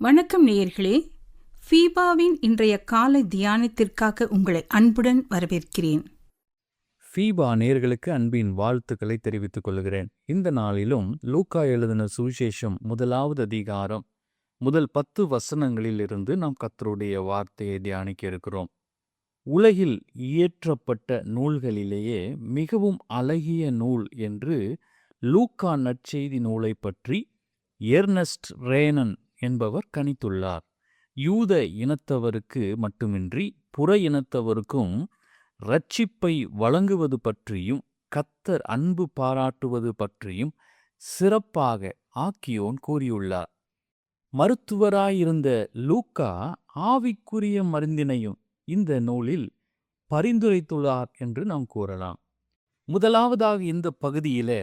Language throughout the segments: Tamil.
வணக்கம் நேயர்களே. ஃபீபாவின் இன்றைய காலை தியானத்திற்காக உங்களை அன்புடன் வரவேற்கிறேன். ஃபீபா நேயர்களுக்கு அன்பின் வாழ்த்துக்களை தெரிவித்துக் கொள்கிறேன். இந்த நாளிலும் லூக்கா எழுதின சுவிசேஷம் 1வது அதிகாரம் முதல் 10 வசனங்களில் இருந்து நாம் கர்த்தருடைய வார்த்தையை தியானிக்க இருக்கிறோம். உலகில் இயற்றப்பட்ட நூல்களிலேயே மிகவும் அழகிய நூல் என்று லூக்கா நற்செய்தி நூலை பற்றி எர்னஸ்ட் ரேனன் என்பவர் கணித்துள்ளார். யூத இனத்தவருக்கு மட்டுமின்றி புற இனத்தவருக்கும் இரட்சிப்பை வழங்குவது பற்றியும் கர்த்தர் அன்பு பாராட்டுவது பற்றியும் சிறப்பாக ஆக்கியோன் கூறியுள்ளார். மருத்துவராயிருந்த லூக்கா ஆவிக்குரிய மருந்தினையும் இந்த நூலில் பரிந்துரைத்துள்ளார் என்று நாம் கூறலாம். முதலாவதாக இந்த பகுதியில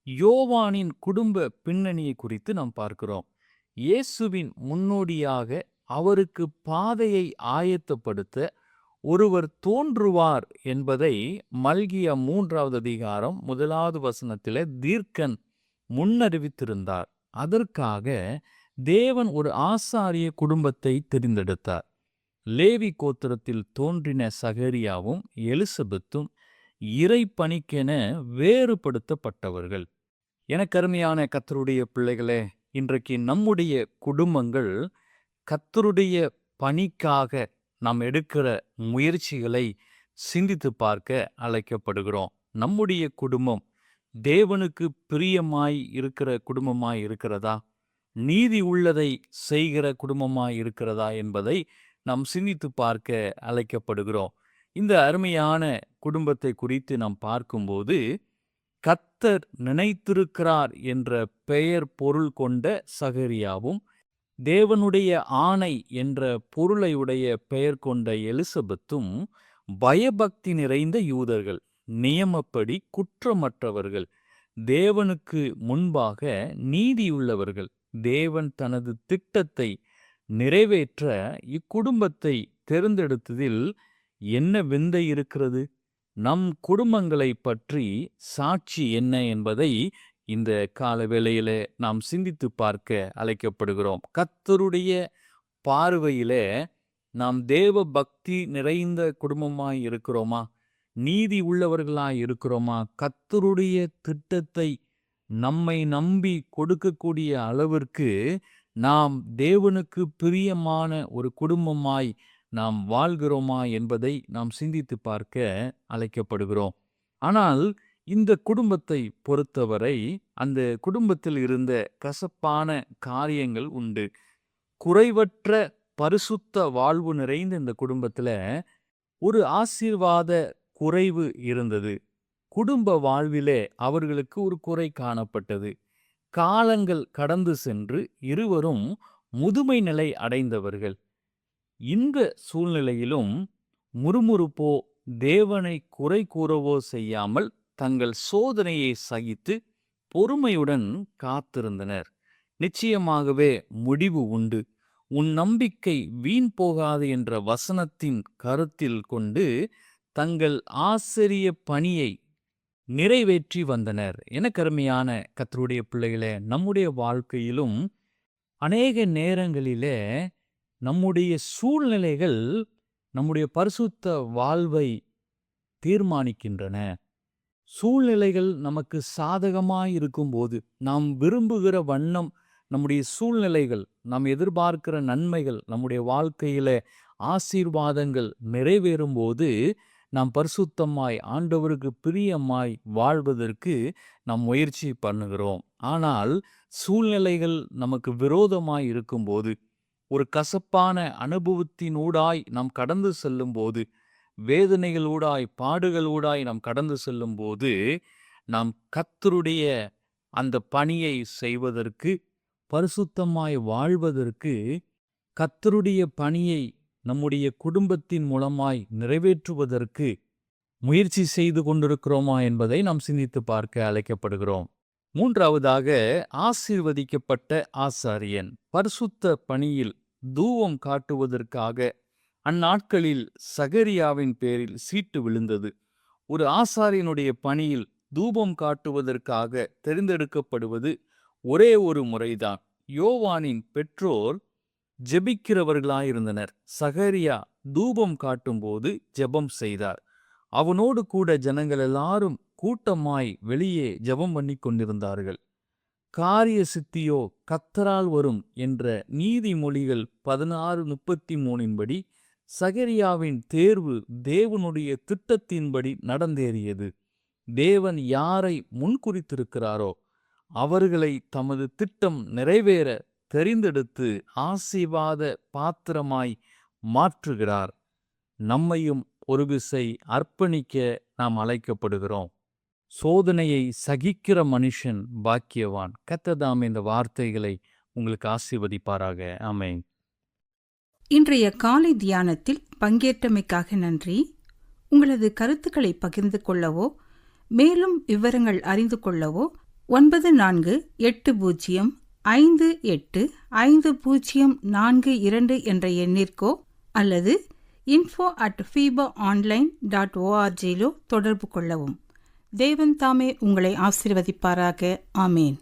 யோவானின் குடும்ப பின்னணியை குறித்து நாம் பார்க்கிறோம். இயேசுவின் முன்னோடியாக அவருக்கு பாதையை ஆயத்தப்படுத்த ஒருவர் தோன்றுவார் என்பதை மல்கியா 3வது அதிகாரம் 1வது வசனத்திலே தீர்க்கன் முன்னறிவித்திருந்தார். அதற்காக தேவன் ஒரு ஆசாரிய குடும்பத்தை தெரிந்தெடுத்தார். லேவி கோத்திரத்தில் தோன்றின சகரியாவும் எலிசபெத்தும் இறை பணிக்கென வேறுபடுத்தப்பட்டவர்கள். எனக்கருமையான கர்த்தருடைய பிள்ளைகளே, இன்றைக்கு நம்முடைய குடும்பங்கள் கர்த்தருடைய பணிக்காக நாம் எடுக்கிற முயற்சிகளை சிந்தித்து பார்க்க அழைக்கப்படுகிறோம். நம்முடைய குடும்பம் தேவனுக்கு பிரியமாய் இருக்கிற குடும்பமாய் இருக்கிறதா? நீதி உள்ளதை செய்கிற குடும்பமாய் இருக்கிறதா என்பதை நாம் சிந்தித்து பார்க்க அழைக்கப்படுகிறோம். இந்த அருமையான குடும்பத்தை குறித்து நாம் பார்க்கும்போது, கர்த்தர் நினைத்திருக்கிறார் என்ற பெயர் பொருள் கொண்ட சகரியாவும் தேவனுடைய ஆணை என்ற பொருளையுடைய பெயர் கொண்ட எலிசபெத்தும் பயபக்தி நிறைந்த யூதர்கள், நியமப்படி குற்றமற்றவர்கள், தேவனுக்கு முன்பாக நீதியுள்ளவர்கள். தேவன் தனது திட்டத்தை நிறைவேற்ற இக்குடும்பத்தை தேர்ந்தெடுத்ததில் என்ன விந்தை இருக்கிறது? நம் குடும்பங்களை பற்றி சாட்சி என்ன என்பதை இந்த கால வேளையிலே நாம் சிந்தித்து பார்க்க அழைக்கப்படுகிறோம். கர்த்தருடைய பார்வையிலே நாம் தேவ பக்தி நிறைந்த குடும்பமாய் இருக்கிறோமா? நீதி உள்ளவர்களாய் இருக்கிறோமா? கர்த்தருடைய திட்டத்தை நம்மை நம்பி கொடுக்கக்கூடிய அளவிற்கு நாம் தேவனுக்கு பிரியமான ஒரு குடும்பமாய் நாம் வாழ்கிறோமா என்பதை நாம் சிந்தித்து பார்க்க அழைக்கப்படுகிறோம். ஆனால் இந்த குடும்பத்தை பொறுத்தவரை அந்த குடும்பத்தில் இருந்த கசப்பான காரியங்கள் உண்டு. குறைவற்ற பரிசுத்த வாழ்வு நிறைந்த இந்த குடும்பத்துல ஒரு ஆசீர்வாத குறைவு இருந்தது. குடும்ப வாழ்விலே அவர்களுக்கு ஒரு குறை காணப்பட்டது. காலங்கள் கடந்து சென்று இருவரும் முதுமை நிலை அடைந்தவர்கள். இந்த சூழ்நிலையிலும் முறுமுறுப்போ தேவனை குறை கூறவோ செய்யாமல் தங்கள் சோதனையை சகித்து பொறுமையுடன் காத்திருந்தனர். நிச்சயமாகவே முடிவு உண்டு. உன் நம்பிக்கை வீண் போகாது என்ற வசனத்தின் கருத்தில் கொண்டு தங்கள் ஆசிரிய பணியை நிறைவேற்றி வந்தனர். எனக்கருமையான கர்த்தருடைய பிள்ளைகளே, நம்முடைய வாழ்க்கையிலும் அநேக நேரங்களிலே நம்முடைய சூழ்நிலைகள் நம்முடைய பரிசுத்த வாழ்வை தீர்மானிக்கின்றன. சூழ்நிலைகள் நமக்கு சாதகமாய் இருக்கும்போது, நாம் விரும்புகிற வண்ணம் நம்முடைய சூழ்நிலைகள், நாம் எதிர்பார்க்கிற நன்மைகள், நம்முடைய வாழ்க்கையில ஆசீர்வாதங்கள் நிறைவேறும்போது நாம் பரிசுத்தமாய் ஆண்டவருக்கு பிரியமாய் வாழ்வதற்கு நாம் முயற்சி பண்ணுகிறோம். ஆனால் சூழ்நிலைகள் நமக்கு விரோதமாய் இருக்கும்போது, ஒரு கசப்பான அனுபவத்தினூடாய் நாம் கடந்து செல்லும்போது, வேதனைகளூடாய் பாடுகளூடாய் நாம் கடந்து செல்லும்போது, நாம் கர்த்தருடைய அந்த பணியை செய்வதற்கு, பரிசுத்தமாய் வாழ்வதற்கு, கர்த்தருடைய பணியை நம்முடைய குடும்பத்தின் மூலமாய் நிறைவேற்றுவதற்கு முயற்சி செய்து கொண்டிருக்கிறோமா என்பதை நாம் சிந்தித்து பார்க்க அழைக்கப்படுகிறோம். மூன்றாவதாக, ஆசீர்வதிக்கப்பட்ட ஆசாரியன். பரிசுத்த பணியில் தூபம் காட்டுவதற்காக அந்நாட்களில் சகரியாவின் பேரில் சீட்டு விழுந்தது. ஒரு ஆசாரியனுடைய பணியில் தூபம் காட்டுவதற்காக தெரிந்தெடுக்கப்படுவது ஒரே ஒரு முறைதான். யோவானின் பெற்றோர் ஜெபிக்கிறவர்களாயிருந்தனர். சகரியா தூபம் காட்டும்போது ஜெபம் செய்தார். அவனோடு கூட ஜனங்கள் எல்லாரும் கூட்டமாய் வெளியே ஜெபம் பண்ணி கொண்டிருந்தார்கள். காரிய சித்தியோ கர்த்தரால் வரும் என்ற நீதிமொழிகள் 16:33 சகரியாவின் தேர்வு தேவனுடைய திட்டத்தின்படி நடந்தேறியது. தேவன் யாரை முன்குறித்திருக்கிறாரோ அவர்களை தமது திட்டம் நிறைவேற தெரிந்தெடுத்து ஆசீர்வாத பாத்திரமாய் மாற்றுகிறார். நம்மையும் ஒரு விசை அர்ப்பணிக்க நாம் அழைக்கப்படுகிறோம். சோதனையை சகிக்கிற மனுஷன் பாக்கியவான். கர்த்தர் இந்த வார்த்தைகளை உங்களுக்கு ஆசீர்வதிப்பாராக. ஆமென். இன்றைய காலை தியானத்தில் பங்கேற்றமைக்காக நன்றி. உங்களது கருத்துக்களை பகிர்ந்து கொள்ளவோ மேலும் விவரங்கள் அறிந்து கொள்ளவோ 9458585042 என்ற எண்ணிற்கோ அல்லது info@fibaonline.org தொடர்பு கொள்ளவும். தேவன் தாமே உங்களை ஆசீர்வதிப்பாராக. ஆமேன்.